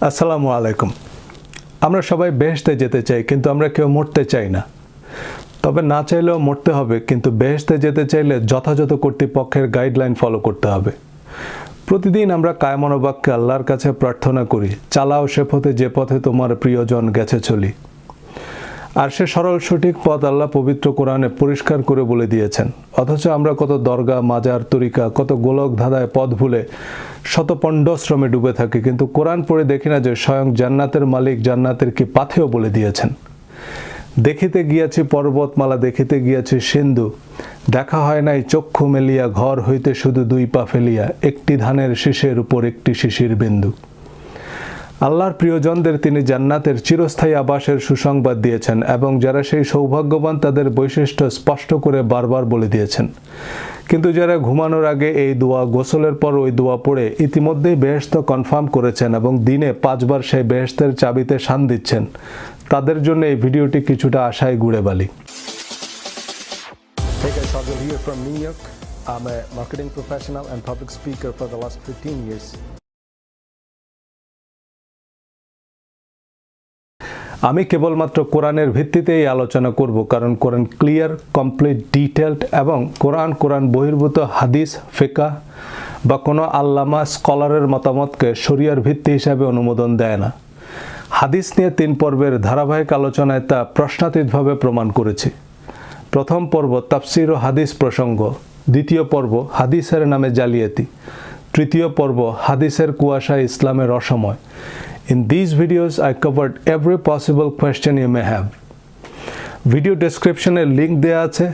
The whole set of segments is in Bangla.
আসসালামু আলাইকুম। আমরা সবাই বেহেশতে যেতে চাই, কিন্তু আমরা কেউ মরতে চাই না। তবে না চাইলেও মরতে হবে, কিন্তু বেহেশতে যেতে চাইলে যথাযথ কর্তৃপক্ষের গাইডলাইন ফলো করতে হবে। প্রতিদিন আমরা কায়মনোবাক্যে আল্লাহর কাছে প্রার্থনা করি, চালাও সে পথে যে পথে তোমার প্রিয়জন গেছে চলি। আর সে সরল সঠিক পথ আল্লাহ পবিত্র কোরআনে পরিষ্কার করে বলে দিয়েছেন। অথচ আমরা কত দরগা, মাজার, তরিকা, কত গোলক ধাঁধায় পথ ভুলে শত পণ্ডশ্রমে ডুবে থাকি, কিন্তু কোরআন পড়ে দেখি না যে স্বয়ং জান্নাতের মালিক জান্নাতের কি পাথেও বলে দিয়েছেন। দেখিতে গিয়াছি পর্বতমালা, দেখিতে গিয়াছি সিন্ধু, দেখা হয় নাই চক্ষু মেলিয়া, ঘর হইতে শুধু দুই পা ফেলিয়া, একটি ধানের শীষের উপর একটি শিশির বিন্দু। আল্লাহর প্রিয়জনদের তিনি জান্নাতের চিরস্থায়ী আবাসের সুসংবাদ দিয়েছেন এবং যারা সেই সৌভাগ্যবান তাদের বৈশিষ্ট্য স্পষ্ট করে বারবার বলে দিয়েছেন। কিন্তু যারা ঘুমানোর আগে এই দোয়া, গোসলের পর ওই দোয়া পড়ে ইতিমধ্যেই বেহেশত কনফার্ম করেছেন এবং দিনে 5 বার সেই বেহেশতের চাবিতে শান দিচ্ছেন, তাদের জন্য এই ভিডিওটি কিছুটা আশায় গুড়ে বালি। Hey guys, Sajal here from New York. I'm a marketing professional and public speaker for the last 15 years. আমি কেবলমাত্র কোরআনের ভিত্তিতেই আলোচনা করব, কারণ কোরআন ক্লিয়ার, কমপ্লিট, ডিটেলড এবং কোরআন বহির্ভূত হাদিস, ফিকাহ বা কোনো আল্লামা স্কলারের মতামতকে শরিয়ার ভিত্তি হিসাবে অনুমোদন দেয় না। হাদিস নিয়ে 3 পর্বের ধারাবাহিক আলোচনায় তা প্রশ্নাতীতভাবে প্রমাণ করেছি। প্রথম পর্ব তাফসির ও হাদিস প্রসঙ্গ, দ্বিতীয় পর্ব হাদিসের নামে জালিয়াতি, তৃতীয় পর্ব হাদিসের কুয়াশায় ইসলামের অসময়। In these videos, I covered every possible question you may have. Video ডেসক্রিপশনে লিঙ্ক দেওয়া আছে।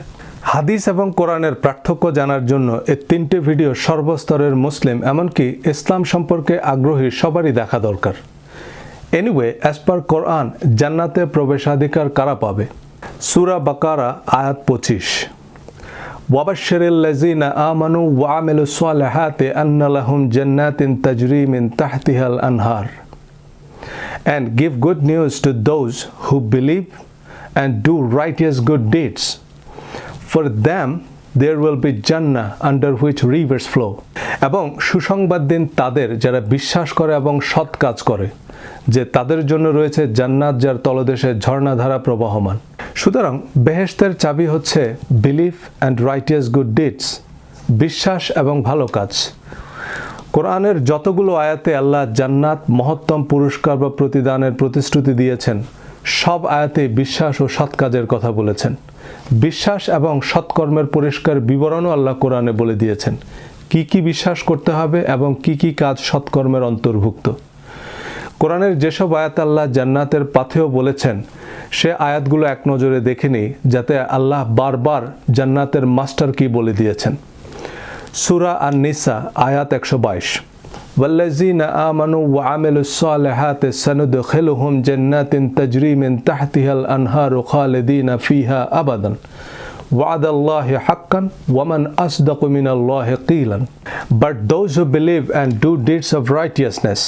হাদিস এবং কোরআনের পার্থক্য জানার জন্য এই 3টে ভিডিও সর্বস্তরের মুসলিম, এমনকি ইসলাম সম্পর্কে আগ্রহী সবারই দেখা দরকার। এনিওয়ে, অ্যাজ পার কোরআন, জান্নাতে প্রবেশাধিকার কারা পাবে? সূরা বাকারা আয়াত 25। ওয়াবাশশিরিল্লাযীনা আমানু ওয়া আমিলুস সালিহাতি আন্না লাহুম জান্নাতিন তাজরি মিন তাহতিহাল আনহার। And give good news to those who believe and do righteous good deeds. For them there will be Jannah under which rivers flow. এবং সুসংবাদ দিন তাদের যারা বিশ্বাস করে এবং সৎ কাজ করে, যে তাদের জন্য রয়েছে জান্নাত যার তলদেশে ঝর্ণাধারা প্রবাহমান। সুতরাং বেহেশতের চাবি হচ্ছে believe and righteous good deeds, বিশ্বাস এবং ভালো কাজ। কোরআনের যতগুলো আয়াতে আল্লাহ জান্নাত, মহত্তম পুরস্কার বা প্রতিদানের প্রতিশ্রুতি দিয়েছেন, সব আয়াতে বিশ্বাস ও সৎ কাজের কথা বলেছেন। বিশ্বাস এবং সৎকর্মের পরিষ্কার বিবরণও আল্লাহ কোরআনে বলে দিয়েছেন, কি কি বিশ্বাস করতে হবে এবং কি কি কাজ সৎকর্মের অন্তর্ভুক্ত। কোরআনের যেসব আয়াত আল্লাহ জান্নাতের পাথেও বলেছেন, সে আয়াতগুলো এক নজরে দেখে নিই, যাতে আল্লাহ বারবার জান্নাতের মাস্টার কি বলে দিয়েছেন। সূরা আন-নিসা আয়াত 122। ওয়াল্লাযীনা আমানু ওয়া আমিলুস সালিহাতি সানুদখিলুহুম জান্নাতিন তাজরি মিন তাহতিহাল আনহারু খালিদিনা ফিহা আবাদান ওয়াদাল্লাহি হাক্কান ওয়া মান আসদাকু মিনাল্লাহি কিলান। But those who believe and do deeds of righteousness,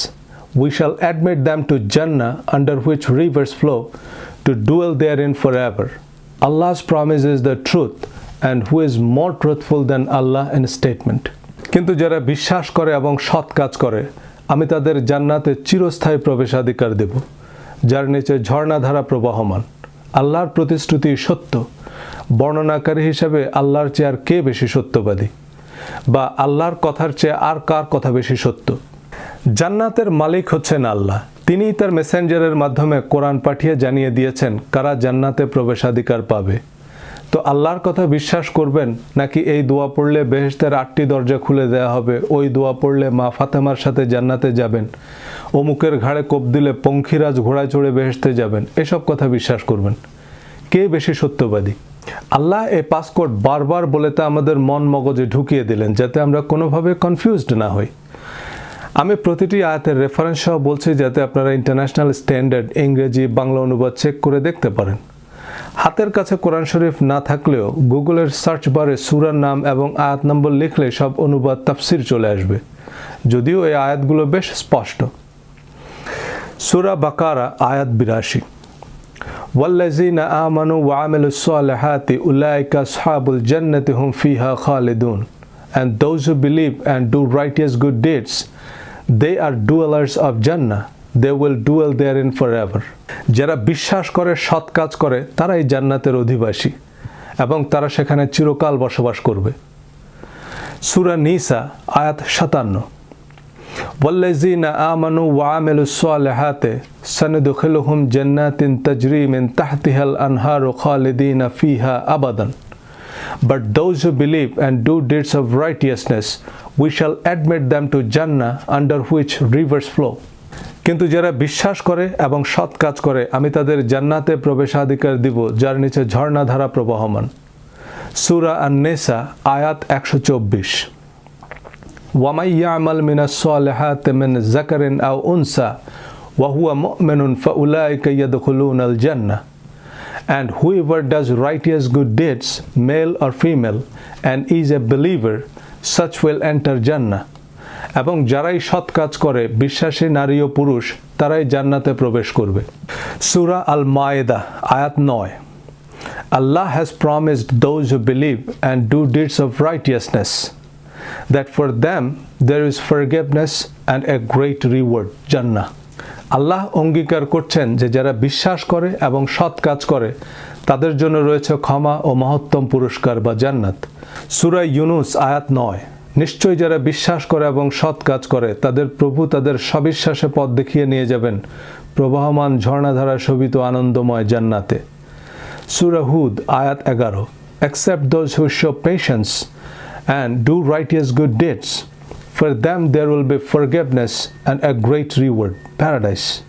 we shall admit them to Jannah under which rivers flow, to dwell therein forever. Allah's promise is the truth, and who is more truthful than Allah in statement. কিন্তু যারা বিশ্বাস করে এবং সৎ কাজ করে, আমি তাদের জান্নাতে চিরস্থায়ী প্রবেশাধিকার দেব, যার নিচে ঝর্ণাধারা প্রবাহমান। আল্লাহর প্রতিশ্রুতি সত্য। বর্ণনাকারী হিসেবে আল্লাহর চেয়ে আর কে বেশি সত্যবাদী, বা আল্লাহর কথার চেয়ে আর কার কথা বেশি সত্য? জান্নাতের মালিক হচ্ছেন আল্লাহ। তিনিই তার মেসেঞ্জারের মাধ্যমে কোরআন পাঠিয়ে জানিয়ে দিয়েছেন কারা জান্নাতে প্রবেশাধিকার পাবে। তো আল্লাহর কথা বিশ্বাস করবেন, নাকি এই দোয়া পড়লে বেহেশতের 8টি দরজা খুলে দেওয়া হবে, ওই দোয়া পড়লে মা ফাতেমার সাথে জান্নাতে যাবেন, অমুকের ঘাড়ে কোপ দিলে পঙ্খিরাজ ঘোড়ায় চড়ে বেহেশতে যাবেন, এসব কথা বিশ্বাস করবেন? কে বেশি সত্যবাদী? আল্লাহ এই পাসকোড বারবার বলে তা আমাদের মন মগজে ঢুকিয়ে দিলেন, যাতে আমরা কোনোভাবে কনফিউজড না হই। আমি প্রতিটি আয়াতের রেফারেন্স সহ বলছি, যাতে আপনারা ইন্টারন্যাশনাল স্ট্যান্ডার্ড ইংরেজি বাংলা অনুবাদ চেক করে দেখতে পারেন। হাতের কাছে কোরআন শরীফ না থাকলেও গুগলের সার্চ বারে সূরার নাম এবং আয়াত নম্বর লিখলে সব অনুবাদ তাফসির চলে আসবে, যদিও এই আয়াতগুলো বেশ স্পষ্ট। সূরা বাকারা আয়াত 82। ওয়াল্লাযীনা আমানু ওয়া আমিলুস সালিহাতি উলাইকা আসহাবুল জান্নাতি হুম ফিহা খালিদুন। And those who believe and do righteous good deeds, they are dwellers of Jannah, they will dwell therein forever. যারা বিশ্বাস করে সৎ কাজ করে তারাই জান্নাতের অধিবাসী এবং তারা সেখানে চিরকাল বসবাস করবে। সূরা নিসা আয়াত 57 والذين آمنوا وعملوا الصالحات سندخلهم جنات تجري من تحتها الأنهار خالدين فيها أبدا. But those who believe and do deeds of righteousness, we shall admit them to Jannah under which rivers flow. কিন্তু যারা বিশ্বাস করে এবং সৎ কাজ করে আমি তাদের জান্নাতে প্রবেশাধিকার দিব যার নিচে ঝর্ণাধারা প্রবাহমান। সূরা আন-নিসা আয়াত 124 وَمَن يَعْمَلْ مِنَ الصَّالِحَاتِ مِنْ ذَكَرٍ أَوْ أُنْثَى وَهُوَ مُؤْمِنٌ فَأُولَٰئِكَ يَدْخُلُونَ الْجَنَّةَ. And whoever does righteous good deeds, male or female, and is a believer, such will enter Jannah. এবং যারাই সৎ কাজ করে বিশ্বাসী নারী ও পুরুষ তারাই জান্নাতে প্রবেশ করবে। সূরা আল-মায়েদা আয়াত 9 Allah has promised those who believe and do deeds of righteousness that for them there is forgiveness and a great reward, Jannah. আল্লাহ অঙ্গীকার করছেন যে যারা বিশ্বাস করে এবং সৎ কাজ করে তাদের জন্য রয়েছে ক্ষমা ও মহত্তম পুরস্কার বা জান্নাত। সূরা ইউনুস আয়াত 9 নিশ্চয়ই যারা বিশ্বাস করে এবং সৎ কাজ করে তাদের প্রভু তাদের সবিশ্বাসে পথ দেখিয়ে নিয়ে যাবেন প্রবাহমান ঝর্ণাধারা শোভিত আনন্দময় জান্নাতে। সূরা হুদ আয়াত 11 Except those who show patience and do righteous good deeds, for them there will be forgiveness and a great reward, paradise.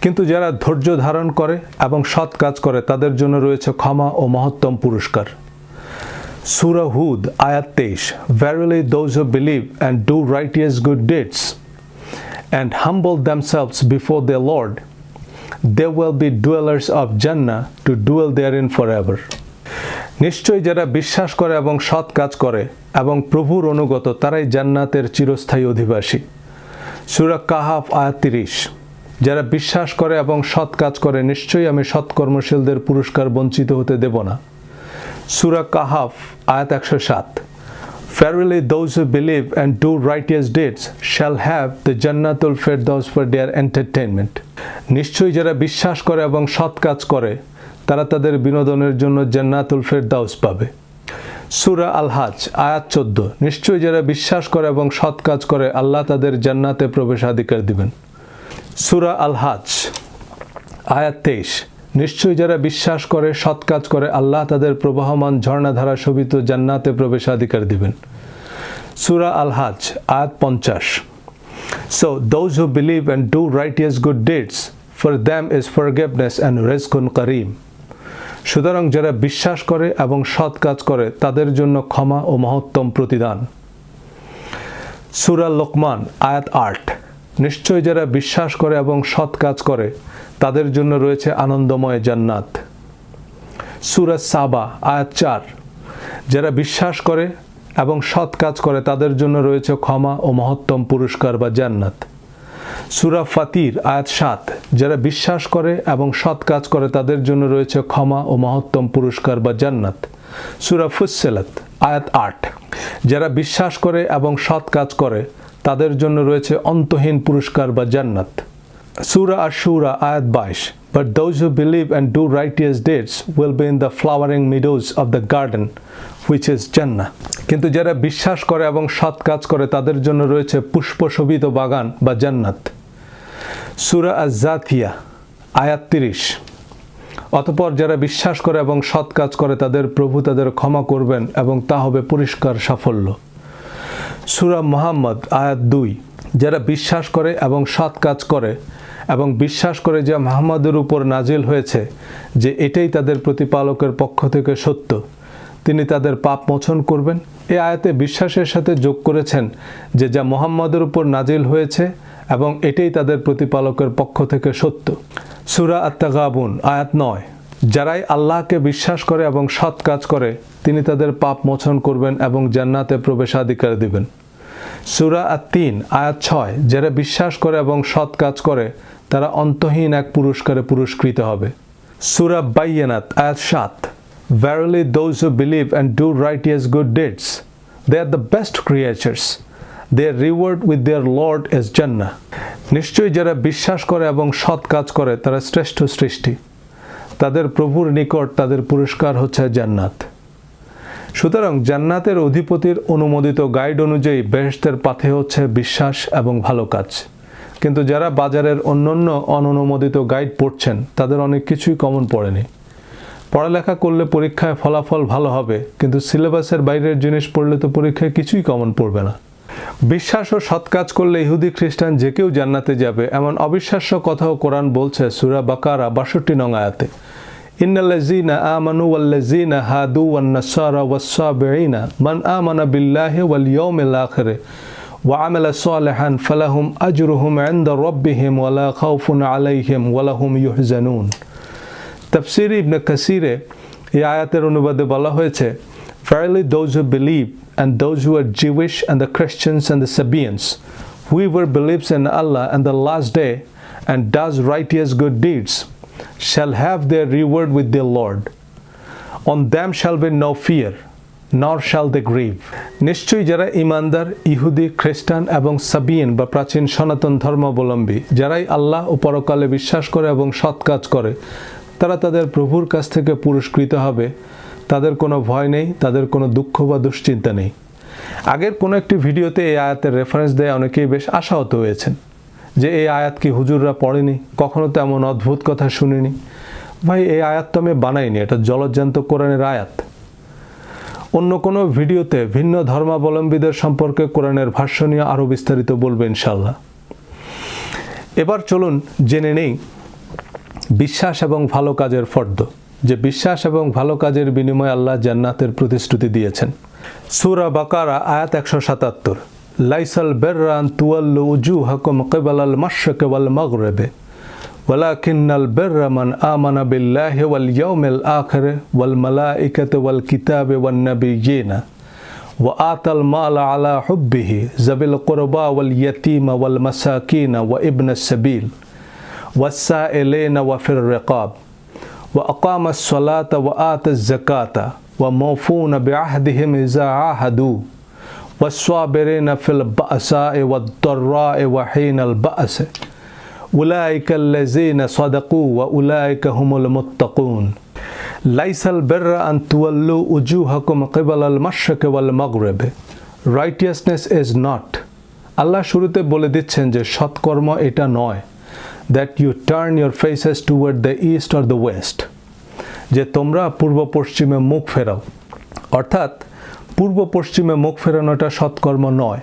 কিন্তু যারা ধৈর্য ধারণ করে এবং সৎ কাজ করে তাদের জন্য রয়েছে ক্ষমা ও মহত্তম পুরস্কার। সূরা হুদ আয়াত 23 Verily those who believe and do righteous good deeds and humble themselves before their Lord, they will be dwellers of Jannah to dwell therein forever. নিশ্চয়ই যারা বিশ্বাস করে এবং সৎ কাজ করে এবং প্রভুর অনুগত তারাই জান্নাতের চিরস্থায়ী অধিবাসী। সূরা কাহাফ আয়াত 30 যারা বিশ্বাস করে এবং সৎ কাজ করে নিশ্চয়ই আমি সৎকর্মশীলদের পুরস্কার বঞ্চিত হতে দেব না। সূরা কাহাফ আয়াত 107 Verily those who believe and do righteous deeds shall have the Jannatul Firdaus for their entertainment. নিশ্চয়ই যারা বিশ্বাস করে এবং সৎ কাজ করে তারা তাদের বিনোদনের জন্য জান্নাতুল ফেরদাউস পাবে। সূরা আল-হাজ আয়াত 14 নিশ্চয়ই যারা বিশ্বাস করে এবং সৎ কাজ করে আল্লাহ তাদের জান্নাতে প্রবেশাধিকার দিবেন। সূরা আল-হাজ আয়াত 23 নিশ্চয়ই যারা বিশ্বাস করে সৎ কাজ করে আল্লাহ তাদের প্রবাহমান ঝর্ণাধারা শোভিত জান্নাতে প্রবেশাধিকার দিবেন। সূরা আল-হাজ আয়াত 50 So those who believe and do righteous good deeds, for them is forgiveness and rizqun kareem. সুতরাং যারা বিশ্বাস করে এবং সৎ কাজ করে তাদের জন্য ক্ষমা ও মহত্তম প্রতিদান। সূরা লোকমান আয়াত 8 নিশ্চয়ই যারা বিশ্বাস করে এবং সৎ কাজ করে তাদের জন্য রয়েছে আনন্দময় জান্নাত। সূরা সাবা আয়াত 4 যারা বিশ্বাস করে এবং সৎ কাজ করে তাদের জন্য রয়েছে ক্ষমা ও মহত্তম পুরস্কার বা জান্নাত। সূরা ফাতির আয়াত 7 যারা বিশ্বাস করে এবং সৎ কাজ করে তাদের জন্য রয়েছে ক্ষমা ও মহত্তম পুরস্কার বা জান্নাত। সূরা ফুসসিলাত আয়াত 8 যারা বিশ্বাস করে এবং সৎ কাজ করে তাদের জন্য রয়েছে অন্তহীন পুরস্কার বা জান্নাত। সূরা আশ-শুরা আয়াত 22 But those who believe and do righteous deeds will be in the flowering meadows of the garden, which is Jannah. কিন্তু যারা বিশ্বাস করে এবং সৎ কাজ করে তাদের জন্য রয়েছে পুষ্পশোভিত বাগান বা জান্নাত। সূরা আজ-জাথিয়া আয়াত 30 অতঃপর যারা বিশ্বাস করে এবং সৎ কাজ করে তাদের প্রভু তাদের ক্ষমা করবেন এবং তা হবে পরিষ্কার সাফল্য। সূরা মুহাম্মদ আয়াত 2 যারা বিশ্বাস করে এবং সৎ কাজ করে এবং বিশ্বাস করে যে মুহাম্মদের উপর নাজিল হয়েছে যে এটাই তাদের প্রতিপালকের পক্ষ থেকে সত্য, তিনি তাদের পাপ মোচন করবেন। এই আয়াতে বিশ্বাসের সাথে যোগ করেছেন যে যা মুহাম্মদের উপর নাজিল হয়েছে এবং এটাই তাদের প্রতিপালকের পক্ষ থেকে সত্য। সূরা আত-তাগাবুন আয়াত 9 যারাই আল্লাহকে বিশ্বাস করে এবং সৎ কাজ করে তিনি তাদের পাপ মোচন করবেন এবং জান্নাতে প্রবেশাধিকার দিবেন। সূরা আত-তিন আয়াত 6 যারা বিশ্বাস করে এবং সৎ কাজ করে তারা অন্তহীন এক পুরস্কারে পুরস্কৃত হবে। সূরা বাইয়ানাত আয়াত 7 Verily those who believe and do righteous good deeds, they are the best creatures. their reward with their Lord is Jannah. নিশ্চয়ই যারা বিশ্বাস করে এবং সৎ কাজ করে তারা শ্রেষ্ঠ সৃষ্টি, তাদের প্রভুর নিকট তাদের পুরস্কার হচ্ছে জান্নাত। সুতরাং জান্নাতের অধিপতির অনুমোদিত গাইড অনুযায়ী বেহেশতের পাথে হচ্ছে বিশ্বাস এবং ভালো কাজ। কিন্তু যারা বাজারের অন্যান্য অননুমোদিত গাইড পড়ছেন তাদের অনেক কিছুই কমন পড়েনি। পড়ালেখা করলে পরীক্ষায় ফলাফল ভালো হবে, কিন্তু সিলেবাসের বাইরের জিনিস পড়লে তো পরীক্ষায় কিছুই কমন পড়বে না। বিশ্বাস ও সৎ কাজ করলে ইহুদি খ্রিস্টান যে কেউ জান্নাতে যাবে এমন অবিশ্বাস্য কথাও কোরআন বলছে সূরা বাকারা 62 নং আয়াতে। ইন্নাল্লাযীনা আমানু ওয়াল্লাযীনা হাদু ওয়ান নাসারা ওয়াস-সাবিঈনা মান আমানা বিল্লাহি ওয়াল ইয়াউমিল আখির ওয়া আমালা সালিহান ফালাহুম আজরুহুম ইনদা রাব্বিহিম ওয়ালা খাউফুন আলাইহিম ওয়ালা হুম ইহজানুন। তাফসীর ইবনে কাসিরে এই আয়াতের অনুবাদে বলা হয়েছে, Verily those who believe and those who are Jewish and the Christians and the Sabaeans, whoever believes in Allah and the last day and does righteous good deeds, shall have their reward with their Lord. On them shall be no fear, nor shall they grieve. নিশ্চয়ই যারা ইমানদার ইহুদি খ্রিস্টান এবং সাবিয়ান বা প্রাচীন সনাতন ধর্মাবলম্বী, যারাই আল্লাহ ও পরকালে বিশ্বাস করে এবং সৎ কাজ করে, তারা তাদের প্রভুর কাছ থেকে পুরস্কৃত হবে। তাদের কোনো ভয় নেই, তাদের কোনো দুঃখ বা দুশ্চিন্তা নেই। আগের কোনো একটি ভিডিওতে এই আয়াতের রেফারেন্স দেয় অনেকেই বেশ আশাহত হয়েছেন যে এই আয়াত কি হুজুররা পড়েনি, কখনো তো এমন অদ্ভুত কথা শুনিনি। ভাই, এই আয়াত তো আমি বানাইনি, এটা জলজ্যান্ত কোরআনের আয়াত। অন্য কোনো ভিডিওতে ভিন্ন ধর্মাবলম্বীদের সম্পর্কে কোরআনের ভাষ্য নিয়ে আরও বিস্তারিত বলবো ইনশাল্লাহ। এবার চলুন জেনে নেই বিশ্বাস এবং ভালো কাজের ফর্দ, যে বিশ্বাস এবং ভালো কাজের বিনিময়ে আল্লাহ জান্নাতের প্রতিশ্রুতি দিয়েছেন। সূরা বাকারা আয়াত 177, লাইসাল বিররা আন তুওয়াল্লু উজুহাকুম কিবালাল মাশরিকি ওয়াল মাগরিবি ওয়ালাকিন্নাল বিররা মান আমানা বিল্লাহি ওয়াল ইয়াউমিল আখির ওয়াল মালাইকাতি ওয়াল কিতাবি ওয়ান নাবিয়্যিনা ওয়া আতাল মালা আলা হুব্বিহি যাবিল কুরবা ওয়াল ইয়াতীমা ওয়াল মাসাকিনা ওয়া ইবনাস সাবিল ওয়াস-সাইলিনা ওয়া ফির রিকাব وأقام الصلاة وآتى الزكاة وموفون بعهدهم إذا عاهدوا والصابرين في البأساء والضراء وحين البأس أولئك الذين صدقوا وأولئك هم المتقون ليس البر أن تولوا وجوهكم قبل المشرق والمغرب. Righteousness is not, আল্লাহ শুরুতে বলে দিচ্ছেন যে সৎকর্ম এটা নয়, that you turn your faces toward the east or the west, যে তোমরা পূর্ব পশ্চিমে মুখ ফেরাও। অর্থাৎ পূর্ব পশ্চিমে মুখ ফেরানোটা সৎকর্ম নয়।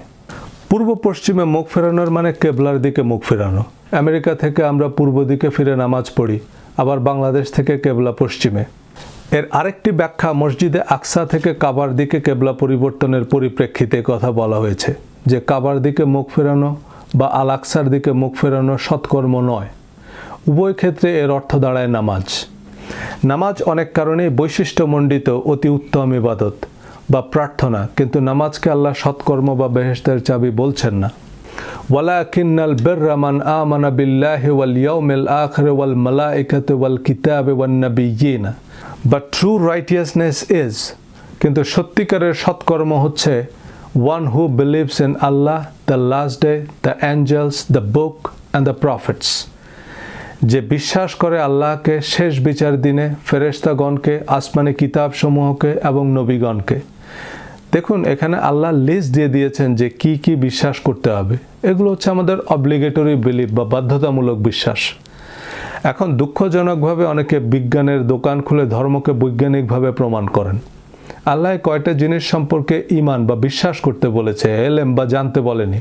পূর্ব পশ্চিমে মুখ ফেরানোর মানে কেবলার দিকে মুখ ফেরানো। আমেরিকা থেকে আমরা পূর্ব দিকে ফিরে নামাজ পড়ি, আবার বাংলাদেশ থেকে কেবলা পশ্চিমে। এর আরেকটি ব্যাখ্যা মসজিদে আকসা থেকে কাবার দিকে কেবলা পরিবর্তনের পরিপ্রেক্ষিতে কথা বলা হয়েছে, যে কাবার দিকে মুখ ফেরানো বা আল আকসার দিকে মুখ ফেরানো সৎকর্ম নয়। উভয় ক্ষেত্রে এর অর্থ দাঁড়ায় নামাজ। নামাজ অনেক কারণেই বৈশিষ্ট্যমণ্ডিত অতি উত্তম ইবাদত বা প্রার্থনা, কিন্তু নামাজকে আল্লাহ সৎকর্ম বা বেহেশতের চাবি বলছেন না। ওয়ালাকিন্নাল বিররা মান আমানা বিল্লাহি ওয়াল ইয়াউমিল আখির ওয়াল মালাইকাতি ওয়াল কিতাবি ওয়ান নাবিয়্যিনা। বাট ট্রু রাইটিয়াসনেস ইজ, কিন্তু সত্যিকারের সৎকর্ম হচ্ছে one who believes in Allah, the last day, the angels, the book and the prophets, যে বিশ্বাস করে আল্লাহকে, শেষ বিচার দিনে, ফেরেশতাগণকে, আসমানি কিতাব সমূহকে এবং নবীগণকে। দেখুন, এখানে আল্লাহ লিস্ট দিয়ে দিয়েছেন যে কি কি বিশ্বাস করতে হবে। এগুলো হচ্ছে আমাদের অব্লিগেটরি বিলিভ বা বাধ্যতামূলক বিশ্বাস। এখন দুঃখজনকভাবে অনেকে বিজ্ঞানের দোকান খুলে ধর্মকে বৈজ্ঞানিকভাবে প্রমাণ করেন। আল্লাহ কয়টা জিনিস সম্পর্কে ঈমান বা বিশ্বাস করতে বলেছে, এলেম বা জানতে বলেনি।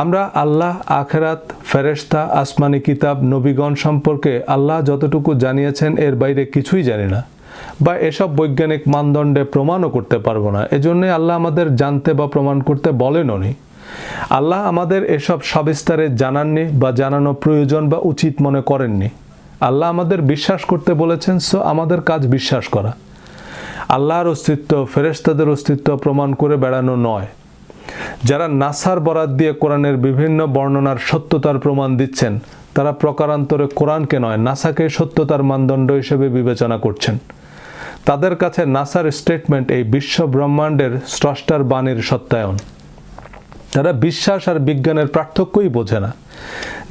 আমরা আল্লাহ, আখিরাত, ফেরেশতা, আসমানি কিতাব, নবীগণ সম্পর্কে আল্লাহ যতটুকু জানিয়েছেন এর বাইরে কিছুই জানি না, বা এসব বৈজ্ঞানিক মানদণ্ডে প্রমাণও করতে পারবো না। এজন্য আল্লাহ আমাদের জানতে বা প্রমাণ করতে বলেনও নি। আল্লাহ আমাদের এসব সবিস্তারে জানাননি বা জানানো প্রয়োজন বা উচিত মনে করেননি। আল্লাহ আমাদের বিশ্বাস করতে বলেছেন, সো আমাদের কাজ বিশ্বাস করা। আল্লাহর অস্তিত্ব, ফেরেশতাদের অস্তিত্ব প্রমাণ করে বেড়ানো নয়। যারা নাসার বরাত দিয়ে কোরআনের বিভিন্ন বর্ণনার সত্যতার প্রমাণ দিচ্ছেন, তারা প্রকারান্তরে কোরআনকে নয়, নাসাকে সত্যতার মানদণ্ড হিসেবে বিবেচনা করছেন। তাদের কাছে নাসার স্টেটমেন্ট এই বিশ্ব ব্রহ্মাণ্ডের স্রষ্টার বাণীর সত্যায়ন। তারা বিশ্বাস আর বিজ্ঞানের পার্থক্যই বোঝে না।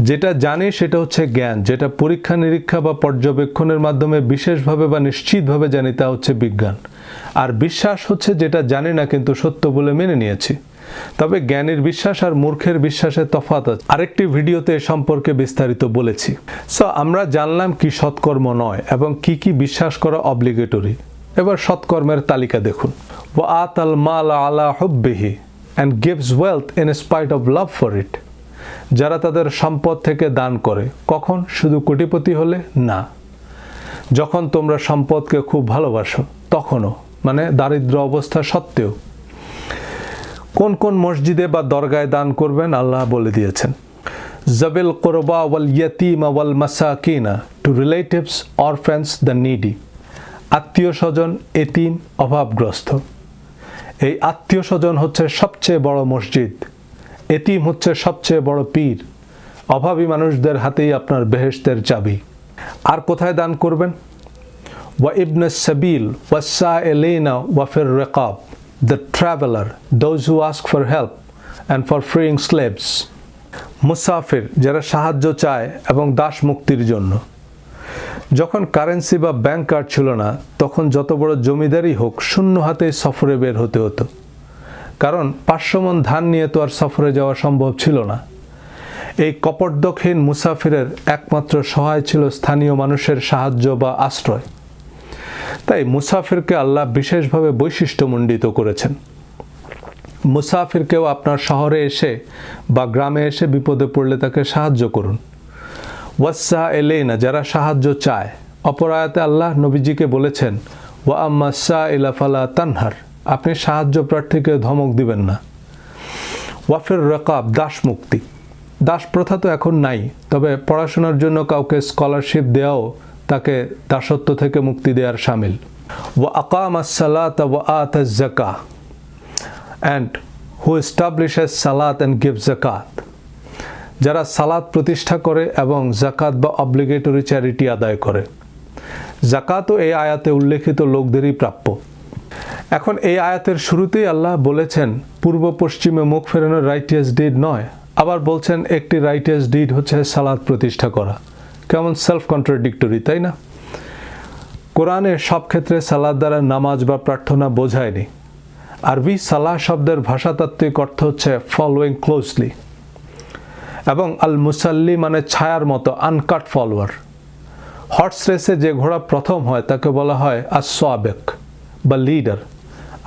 যেটা জানে সেটা হচ্ছে জ্ঞান, যেটা পরীক্ষা নিরীক্ষা বা পর্যবেক্ষণের মাধ্যমে বিশেষভাবে বা নিশ্চিতভাবে জানি তা হচ্ছে বিজ্ঞান। আর বিশ্বাস হচ্ছে যেটা জানি না কিন্তু সত্য বলে মেনে নিয়েছি। তবে জ্ঞানীর বিশ্বাস আর মূর্খের বিশ্বাসের তফাৎ আছে। আরেকটি ভিডিওতে এ সম্পর্কে বিস্তারিত বলেছি। সো আমরা জানলাম কি সৎকর্ম নয় এবং কি কি বিশ্বাস করা অব্লিগেটরি। এবার সৎকর্মের তালিকা দেখুন। ওয়া আতাল মাল আলা হুব্বিহি and gives wealth in spite of love for it. যারা তাদের সম্পদ থেকে দান করে, কখন? শুধু কোটিপতি হলে না, যখন তোমরা সম্পদকে খুব ভালোবাসো তখনও, মানে দারিদ্র অবস্থা সত্ত্বেও। কোন কোন মসজিদে বা দরগায় দান করবেন আল্লাহ বলে দিয়েছেন। জাবিল কুরবা ওয়াল ইয়াতীমা ওয়াল মাসাকিনা, to relatives, orphans, the needy. আত্মীয় স্বজন, এতিম, অভাবগ্রস্ত। এই আত্মীয় স্বজন হচ্ছে সবচেয়ে বড় মসজিদ, এতিম হচ্ছে সবচেয়ে বড় পীর, অভাবী মানুষদের হাতেই আপনার বেহেশতের চাবি। আর কোথায় দান করবেন? ওয়া ইবনাস সাবিল ওয়া সাইলিনা ওয়া ফির রিকাব, the traveller, those who ask for help and for freeing slaves. মুসাফির, যারা সাহায্য চায় এবং দাস মুক্তির জন্য। যখন কারেন্সি বা ব্যাংক কার্ড ছিল না তখন যত বড় জমিদারই হোক শূন্য হাতে সফরে বের হতে হতো, কারণ 500 মণ ধান নিয়ে তো আর সফরে যাওয়া সম্ভব ছিল না। এই কপটদকহীন মুসাফিরের একমাত্র সহায় ছিল স্থানীয় মানুষের সাহায্য বা আশ্রয়। তাই মুসাফিরকে আল্লাহ বিশেষভাবে বৈশিষ্ট্যমণ্ডিত করেছেন। মুসাফিরকেও আপনার শহরে এসে বা গ্রামে এসে বিপদে পড়লে তাকে সাহায্য করুন। ওয়াসা এলেনা, যারা সাহায্য চায়। অপর আয়াতে আল্লাহ নবীজিকে বলেছেন, ওয়া আম্মা সাইলা ফালা তানহার, আপনি সাহায্য প্রার্থীকে ধমক দিবেন না। ওয়াফির রিকাব, দাস মুক্তি। দাস প্রথা তো এখন নাই, তবে পড়াশোনার জন্য কাউকে স্কলারশিপ দেওয়াও তাকে দাসত্ব থেকে মুক্তি দেওয়ার শামিল। ওয়া আকামাস সালাতা ওয়া আতাজ যাকাত, অ্যান্ড হু এস্টাবলিশেস সালাত অ্যান্ড গিভস যাকাত, যারা সালাত প্রতিষ্ঠা করে এবং জাকাত বা অব্লিগেটরি চ্যারিটি আদায় করে। জাকাতও এই আয়াতে উল্লেখিত লোকদেরই প্রাপ্য। এখন এই আয়াতের শুরুতেই আল্লাহ বলেছেন পূর্ব পশ্চিমে মুখ ফেরানোর রাইটিয়াস ডিড নয়, আবার বলছেন একটি রাইটিয়াস ডিড হচ্ছে সালাত প্রতিষ্ঠা করা। কেমন সেলফ কন্ট্রাডিক্টরি, তাই না? কোরআনে সব ক্ষেত্রে সালাত দ্বারা নামাজ বা প্রার্থনা বোঝায়নি। আরবি সালাহ শব্দের ভাষাতাত্ত্বিক অর্থ হচ্ছে ফলোয়িং ক্লোজলি, এবং আল মুসাল্লি মানে ছায়ার মতো, আনকাট ফলোয়ার। হর্স রেসে যে ঘোড়া প্রথম হয় তাকে বলা হয় আস-সাবিক বা লিডার,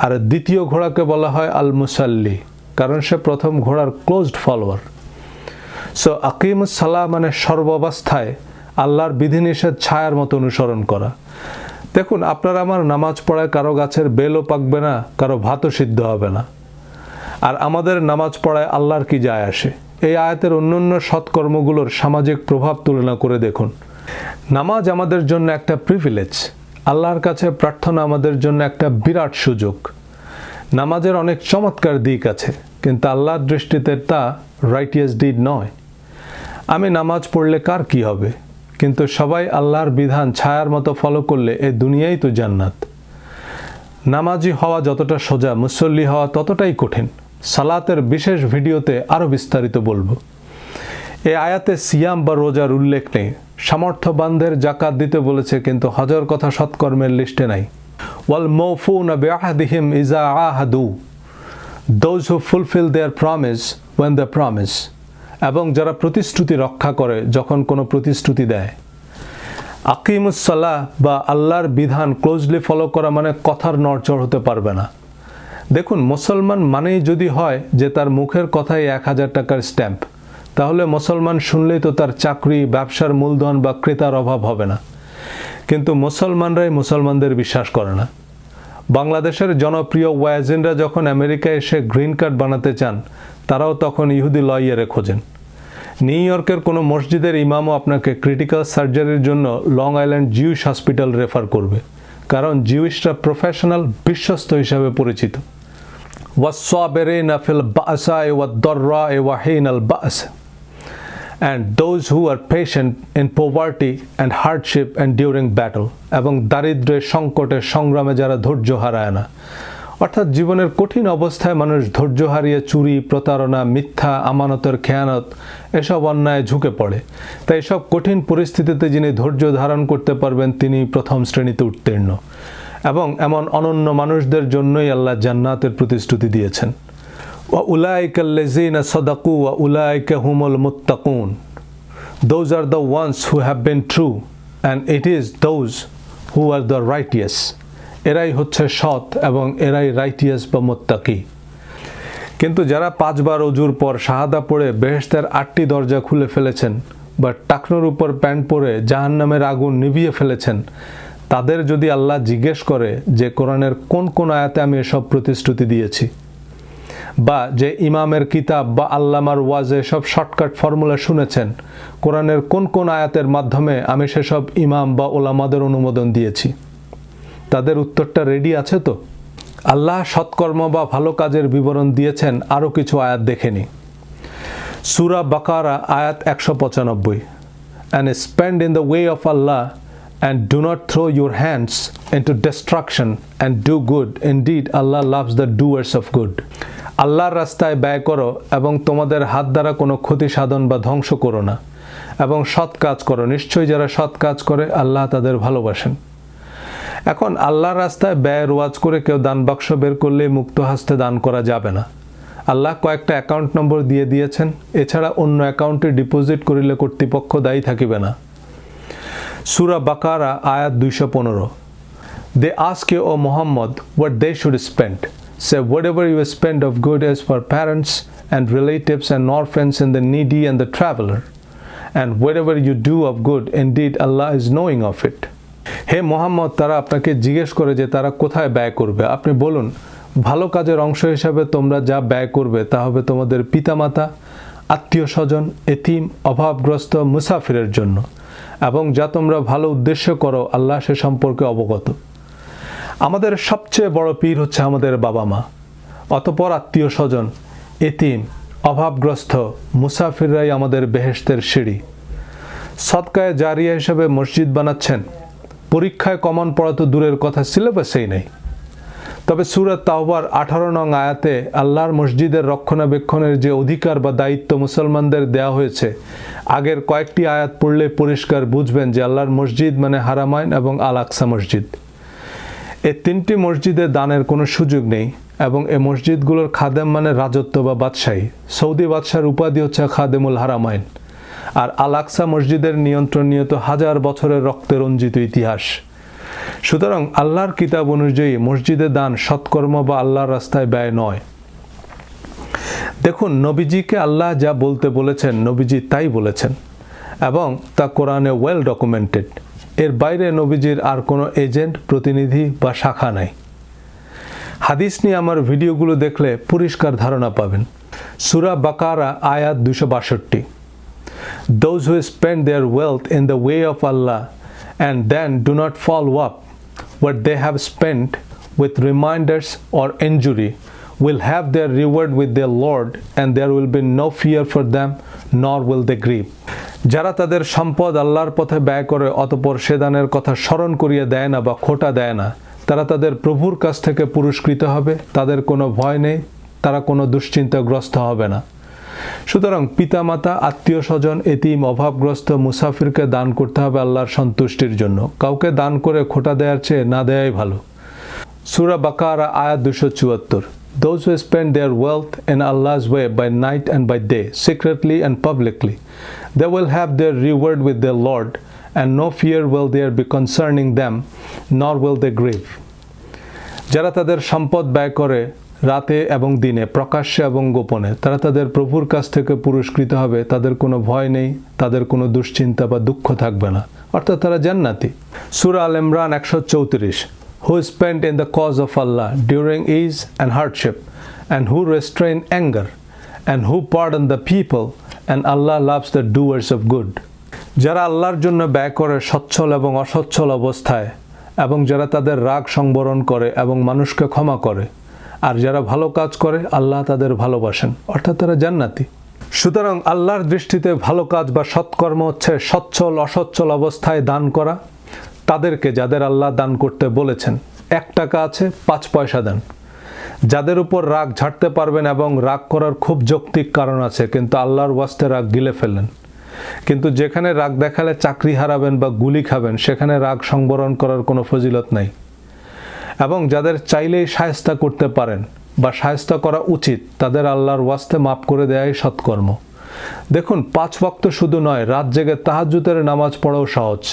আর দ্বিতীয় ঘোড়াকে বলা হয় আল মুসাল্লি, কারণ সে প্রথম ঘোড়ার ক্লোজড ফলোয়ার। সো আকিমুস সালাহ মানে সর্বাবস্থায় আল্লাহর বিধিনিষেধ ছায়ার মতো অনুসরণ করা। দেখুন, আপনার আমার নামাজ পড়ায় কারো গাছের বেলও পাকবে না, কারো ভাতও সিদ্ধ হবে না। আর আমাদের নামাজ পড়ায় আল্লাহর কি যায় আসে? এই আয়াতের অন্যান্য সৎকর্মগুলোর সামাজিক প্রভাব তুলনা করে দেখুন। নামাজ আমাদের জন্য একটা প্রিভিলেজ, আল্লাহর কাছে প্রার্থনা আমাদের জন্য একটা বিরাট সুযোগ। নামাজের অনেক চমৎকার দিক আছে, কিন্তু আল্লাহর দৃষ্টিতে তা রাইটিয়াস ডিড নয়। আমি নামাজ পড়লে কার কি হবে, কিন্তু সবাই আল্লাহর বিধান ছায়ার মতো ফলো করলে এই দুনিয়াই তো জান্নাত। নামাজি হওয়া যতটা সোজা, মুসল্লি হওয়া ততটাই কঠিন। সালাতের বিশেষ ভিডিওতে আরও বিস্তারিত বলবো। এই আয়াতে সিয়াম বা রোজার উল্লেখ নেই। সামর্থ্যবানদের জাকাত দিতে বলেছে, কিন্তু হজের কথা সৎকর্মের লিস্টে নাই। ওয়াল মাউফুনা বিআহদিহিম ইযা আহাদু, those who fulfil their promise when they promise, এবং যারা প্রতিশ্রুতি রক্ষা করে যখন কোনো প্রতিশ্রুতি দেয়। আকিমুস সালাহ বা আল্লাহর বিধান ক্লোজলি ফলো করা মানে কথার নড়চড় হতে পারবে না। দেখুন, মুসলমান মানেই যদি হয় যে তার মুখের কথাই 1000 টাকার স্ট্যাম্প, তাহলে মুসলমান শুনলেই তো তার চাকরি, ব্যবসার মূলধন বা ক্রেতার অভাব হবে না। কিন্তু মুসলমানরাই মুসলমানদের বিশ্বাস করে না। বাংলাদেশের জনপ্রিয় ওয়াজিনরা যখন আমেরিকায় এসে গ্রিন কার্ড বানাতে চান, তারাও তখন ইহুদি লয়ারে খোঁজেন। নিউ ইয়র্কের কোনো মসজিদের ইমামও আপনাকে ক্রিটিক্যাল সার্জারির জন্য Long Island Jewish hospital refer করবে, কারণ জিউসরা প্রফেশনাল, বিশ্বস্ত হিসাবে পরিচিত। ওয়াস-সাবিরিনা ফিল বাসাই ওয়াদ-দাররাই ওয়া হিনাল বাস, and those who are patient in poverty and hardship and during battle, এবং দারিদ্র্যে, সংকটে, সংগ্রামে যারা ধৈর্য হারায় না। অর্থাৎ জীবনের কঠিন অবস্থায় মানুষ ধৈর্য হারিয়ে চুরি, প্রতারণা, মিথ্যা, আমানতের খেয়ানত এসব অন্যায় ঝুঁকে পড়ে। তাই এসব কঠিন পরিস্থিতিতে যিনি ধৈর্য ধারণ করতে পারবেন তিনি প্রথম শ্রেণীতে উত্তীর্ণ। এবং এমন অনন্য মানুষদের জন্যই আল্লাহ জান্নাতের প্রতিশ্রুতি দিয়েছেন। ওয়া উলাইকাল্লাযীনা সাদাকু ওয়া উলাইকা হুমুল মুত্তাকুন। Those are the ones who have been true and it is those who are the righteous. এরাই হচ্ছে সৎ এবং এরাই রাইটিয়াস বা মুত্তাকি। কিন্তু যারা 5 বার ওযুর পর শাহাদা পড়ে বেহেশতের 8টি দরজা খুলে ফেলেছেন বা টাকনোর উপর প্যান্ট পরে জাহান্নামের আগুন নিভিয়ে ফেলেছেন, তাদের যদি আল্লাহ জিজ্ঞেস করে যে কোরআনের কোন কোন আয়াতে আমি এসব প্রতিশ্রুতি দিয়েছি, বা যে ইমামের কিতাব বা আল্লামার ওয়াজে সব শর্টকাট ফর্মুলা শুনেছেন, কোরআনের কোন কোন আয়াতের মাধ্যমে আমি সেসব ইমাম বা ওলামাদের অনুমোদন দিয়েছি, তাদের উত্তরটা রেডি আছে তো? আল্লাহ সৎকর্ম বা ভালো কাজের বিবরণ দিয়েছেন আরও কিছু আয়াত দেখেনি। সূরা বাকারা আয়াত 195, and spend in the way of Allah and do not throw your hands into destruction and do good, indeed Allah loves the doers of good. আল্লাহর রাস্তায় ব্যয় করো এবং তোমাদের হাত দ্বারা কোনো ক্ষতি সাধন বা ধ্বংস করো না, এবং সৎ কাজ করো, নিশ্চয়ই যারা সৎ কাজ করে আল্লাহ তাদের ভালোবাসেন। এখন আল্লাহর রাস্তায় ব্যয়ের ওয়াজ করে কেউ দান বাক্স বের করলে মুক্ত হাস্তে দান করা যাবে না। আল্লাহ কয়েকটা অ্যাকাউন্ট নম্বর দিয়ে দিয়েছেন, এছাড়া অন্য অ্যাকাউন্টে ডিপোজিট করিলে কর্তৃপক্ষ দায়ী থাকিবে না। সূরা বাকারা আয়াত 215, They ask you, O Muhammad, what they should spend. Say, whatever you spend of good is for parents and relatives and orphans and the needy and the traveler. And whatever you do of good, indeed Allah is knowing of it. হে মোহাম্মদ, তারা আপনাকে জিজ্ঞেস করে যে তারা কোথায় ব্যয় করবে। আপনি বলুন, ভালো কাজের অংশ হিসাবে তোমরা যা ব্যয় করবে তা হবে তোমাদের পিতামাতা, আত্মীয় স্বজন, এতিম, অভাবগ্রস্ত, মুসাফিরের জন্য, এবং যা তোমরা ভালো উদ্দেশ্য করো আল্লাহ সে সম্পর্কে অবগত। আমাদের সবচেয়ে বড় পীর হচ্ছে আমাদের বাবা মা, অতঃপর আত্মীয় স্বজন, এতিম, অভাবগ্রস্ত, মুসাফিররাই আমাদের বেহেশতের সিঁড়ি। সদকায়ে জারিয়া হিসেবে মসজিদ বানাচ্ছেন, পরীক্ষায় কমন পড়া তো দূরের কথা, সিলেবাসেই নেই। তবে সূরা তাওবার 18 নং আয়াতে আল্লাহর মসজিদের রক্ষণাবেক্ষণের যে অধিকার বা দায়িত্ব মুসলমানদের দেওয়া হয়েছে, আগের কয়েকটি আয়াত পড়লে পরিষ্কার বুঝবেন যে আল্লাহর মসজিদ মানে হারামাইন এবং আল আকসা মসজিদ। এই 3টি মসজিদে দানের কোনো সুযোগ নেই এবং এই মসজিদগুলোর খাদেম মানে রাজত্ব বা বাদশাহী। সৌদি বাদশার উপাধি হচ্ছে খাদেমুল হারামাইন, আর আল আকসা মসজিদের নিয়ন্ত্রণ নিয়ত 1000 বছরের রক্তে রঞ্জিত ইতিহাস। সুতরাং আল্লাহর কিতাব অনুযায়ী মসজিদে দান সৎকর্ম বা আল্লাহর রাস্তায় ব্যয় নয়। দেখুন, নবীজিকে আল্লাহ যা বলতে বলেছেন নবীজি তাই বলেছেন এবং তা কোরআনে ওয়েল ডকুমেন্টেড। এর বাইরে নবীজির আর কোনো এজেন্ট, প্রতিনিধি বা শাখা নাই। হাদিস নিয়ে আমার ভিডিওগুলো দেখলে পরিষ্কার ধারণা পাবেন। সূরা বাকারা আয়াত 262, Those who spend their wealth in the way of Allah and then do not follow up what they have spent with reminders or injury will have their reward with their Lord, and there will be no fear for them, nor will they grieve. যারা তাদের সম্পদ আল্লাহর পথে ব্যয় করে অতঃপর সে দানের কথা স্মরণ করিয়ে দেয় না বা খোটা দেয় না, তারা তাদের প্রভুর কাছ থেকে পুরস্কৃত হবে, তাদের কোনো ভয় নেই, তারা কোনো দুশ্চিন্তাগ্রস্ত হবে না। সুতরাং পিতামাতা, আত্মীয় স্বজন, এতিম, অভাবগ্রস্ত, মুসাফিরকে দান করতে হবে আল্লাহর সন্তুষ্টির জন্য। কাউকে দান করে খোটা দেওয়ার চেয়ে না দেয়াই ভালো। সূরা বাকারা আয়াত 274, Those who spend their wealth in Allah's way by night and by day, secretly and publicly, they will have their reward with their Lord, and no fear will there be concerning them, nor will they grieve. যারা তাদের সম্পদ ব্যয় করে রাতে এবং দিনে, প্রকাশ্যে এবং গোপনে, তারা তাদের প্রভুর কাছ থেকে পুরস্কৃত হবে, তাদের কোনো ভয় নেই, তাদের কোনো দুশ্চিন্তা বা দুঃখ থাকবে না, অর্থাৎ তারা জান্নাতি। সূরা আল Imran 134, Who spent in the cause of Allah during ease and hardship, and who restrain anger, and who pardon the people, and Allah loves the doers of good. যারা আল্লাহর জন্য ব্যয় করে সচ্ছল এবং অসচ্ছল অবস্থায়, এবং যারা তাদের রাগ সংবরণ করে এবং মানুষকে ক্ষমা করে, আর যারা ভালো কাজ করে আল্লাহ তাদের ভালোবাসেন, অর্থাৎ তারা জান্নাতি। সুতরাং আল্লাহর দৃষ্টিতে ভালো কাজ বা সৎকর্ম হচ্ছে সচ্ছল অসচ্ছল অবস্থায় দান করা। তাদেরকে, যাদের আল্লাহ দান করতে বলেছেন, 1 টাকা আছে 5 পয়সা দেন, যাদের উপর রাগ ঝাড়তে পারবেন এবং রাগ করার খুব যৌক্তিক কারণ আছে, কিন্তু আল্লাহর ওয়াস্তে রাগ গিলে ফেললেন। কিন্তু যেখানে রাগ দেখালে চাকরি হারাবেন বা গুলি খাবেন, সেখানে রাগ সংবরণ করার কোনো ফজিলত নাই। এবং যাদের চাইলেই শায়েস্তা করতে পারেন বা শায়েস্তা করা উচিত, তাদের আল্লাহর ওয়াস্তে মাফ করে দেয়াই সৎকর্ম। দেখুন, 5 ওয়াক্ত শুধু নয়, রাত জেগে তাহাজ্জুদের নামাজ পড়াও সহজ,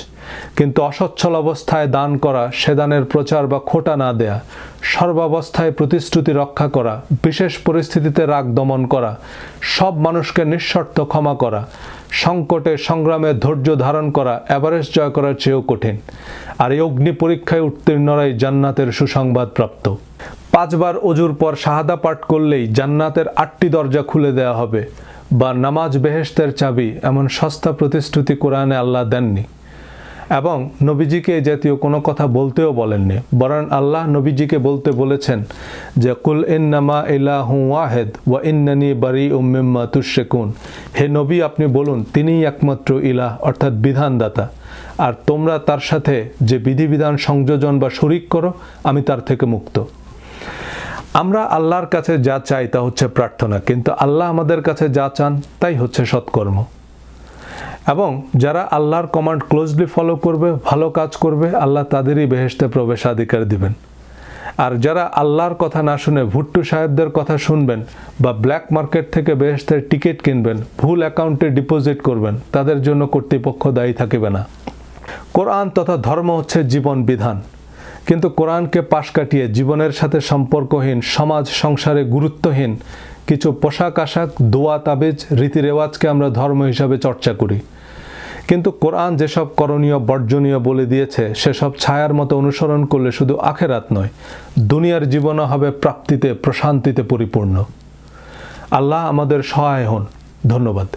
কিন্তু অসচ্ছল অবস্থায় দান করা, সে দানের প্রচার বা খোটা না দেয়া, সর্বাবস্থায় প্রতিশ্রুতি রক্ষা করা, বিশেষ পরিস্থিতিতে রাগ দমন করা, সব মানুষকে নিঃশর্ত ক্ষমা করা, সংকটে সংগ্রামে ধৈর্য ধারণ করা এভারেস্ট জয় করার চেয়েও কঠিন। আর এই অগ্নি পরীক্ষায় উত্তীর্ণরাই জান্নাতের সুসংবাদ প্রাপ্ত। 5 বার অজুর পর শাহাদা পাঠ করলেই জান্নাতের 8টি দরজা খুলে দেওয়া হবে, বা নামাজ বেহেশতের চাবি, এমন সস্তা প্রতিশ্রুতি কোরআনে আল্লাহ দেননি। এবং নবীজিকে এই জাতীয় কোনো কথা বলতেও বলেননি, বরং আল্লাহ নবীজিকে বলতে বলেছেন যে কুল ইন্নামা ইলাহু ওয়াহিদ ওয়া ইন্নানি বারিউম মিম্মা তুশরিকুন। হে নবী, আপনি বলুন তিনিই একমাত্র ইলাহ, অর্থাৎ বিধানদাতা, আর তোমরা তার সাথে যে বিধিবিধান সংযোজন বা শরিক করো, আমি তার থেকে মুক্ত। আমরা আল্লাহর কাছে যা চাই তা হচ্ছে প্রার্থনা, কিন্তু আল্লাহ আমাদের কাছে যা চান তাই হচ্ছে সৎকর্ম। এবং যারা আল্লাহর কমান্ড ক্লোজলি ফলো করবে, ভালো কাজ করবে, আল্লাহ তাদেরই বেহেশতে প্রবেশাধিকার দিবেন। আর যারা আল্লাহর কথা না শুনে ভুট্টু সাহেবদের কথা শুনবেন বা ব্ল্যাক মার্কেট থেকে বেহেশতের টিকিট কিনবেন, ভুল অ্যাকাউন্টে ডিপোজিট করবেন, তাদের জন্য কর্তৃপক্ষ দায়ী থাকিবে না। কোরআন তথা ধর্ম হচ্ছে জীবন বিধান, কিন্তু কোরআনকে পাশ কাটিয়ে জীবনের সাথে সম্পর্কহীন, সমাজ সংসারে গুরুত্বহীন কিছু পোশাক আশাক, দোয়া তাবিজ, রীতিরেওয়াজকে আমরা ধর্ম হিসাবে চর্চা করি। কিন্তু কোরআন যেসব করণীয় বর্জনীয় বলে দিয়েছে, সেসব ছায়ার মতো অনুসরণ করলে শুধু আখেরাত নয়, দুনিয়ার জীবনও হবে প্রাপ্তিতে, প্রশান্তিতে পরিপূর্ণ। আল্লাহ আমাদের সহায় হন। ধন্যবাদ।